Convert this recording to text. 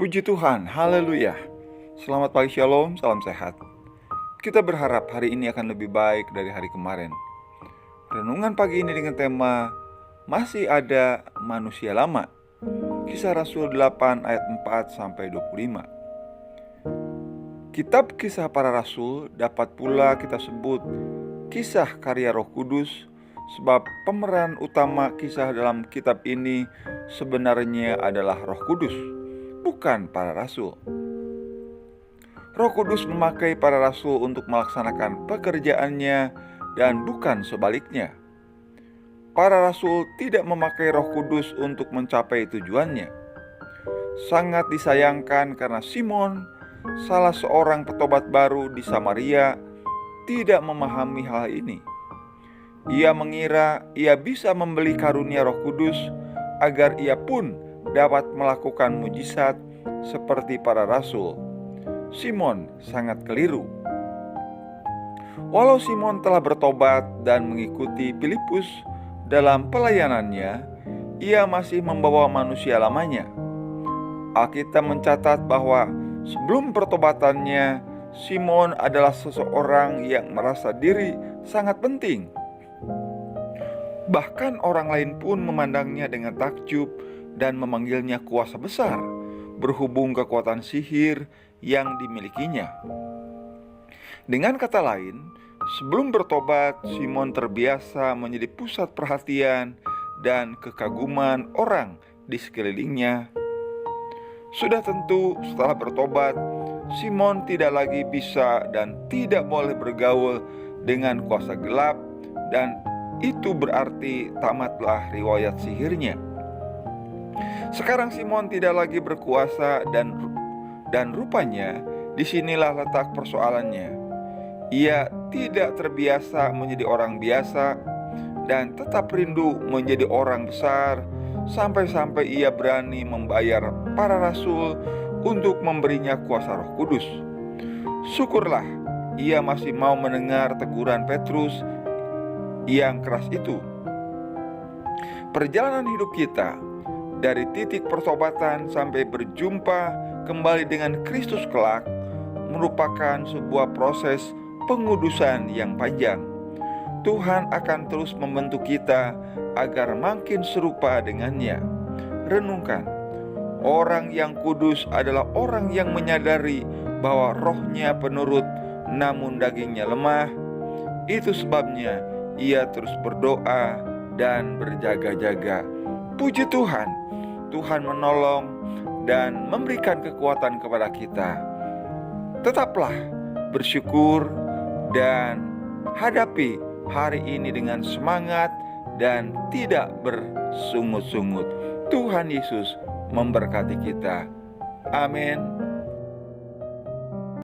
Puji Tuhan, haleluya. Selamat pagi, shalom, salam sehat. Kita berharap hari ini akan lebih baik dari hari kemarin. Renungan pagi ini dengan tema Masih Ada Manusia Lama. Kisah Rasul 8 ayat 4-25. Kitab Kisah Para Rasul dapat pula kita sebut kisah karya Roh Kudus, sebab pemeran utama kisah dalam kitab ini sebenarnya adalah Roh Kudus, bukan para rasul. Roh Kudus memakai para rasul untuk melaksanakan pekerjaannya dan bukan sebaliknya. Para rasul tidak memakai Roh Kudus untuk mencapai tujuannya. Sangat disayangkan karena Simon, salah seorang petobat baru di Samaria, tidak memahami hal ini. Ia mengira ia bisa membeli karunia Roh Kudus agar ia pun dapat melakukan mujizat seperti para rasul. Simon sangat keliru. Walau Simon telah bertobat dan mengikuti Filipus dalam pelayanannya, ia masih membawa manusia lamanya. Alkitab mencatat bahwa sebelum pertobatannya, Simon adalah seseorang yang merasa diri sangat penting. Bahkan orang lain pun memandangnya dengan takjub dan memanggilnya kuasa besar, berhubung kekuatan sihir yang dimilikinya. Dengan kata lain, sebelum bertobat, Simon terbiasa menjadi pusat perhatian dan kekaguman orang di sekelilingnya. Sudah tentu setelah bertobat, Simon tidak lagi bisa dan tidak boleh bergaul dengan kuasa gelap, dan itu berarti tamatlah riwayat sihirnya. Sekarang Simon tidak lagi berkuasa dan rupanya disinilah letak persoalannya. Ia tidak terbiasa menjadi orang biasa dan tetap rindu menjadi orang besar, sampai-sampai ia berani membayar para rasul untuk memberinya kuasa Roh Kudus. Syukurlah ia masih mau mendengar teguran Petrus yang keras itu. Perjalanan hidup kita dari titik pertobatan sampai berjumpa kembali dengan Kristus kelak merupakan sebuah proses pengudusan yang panjang. Tuhan akan terus membentuk kita agar makin serupa dengannya. Renungkan, orang yang kudus adalah orang yang menyadari bahwa rohnya penurut namun dagingnya lemah. Itu sebabnya ia terus berdoa dan berjaga-jaga. Puji Tuhan, Tuhan menolong dan memberikan kekuatan kepada kita. Tetaplah bersyukur dan hadapi hari ini dengan semangat dan tidak bersungut-sungut. Tuhan Yesus memberkati kita. Amin.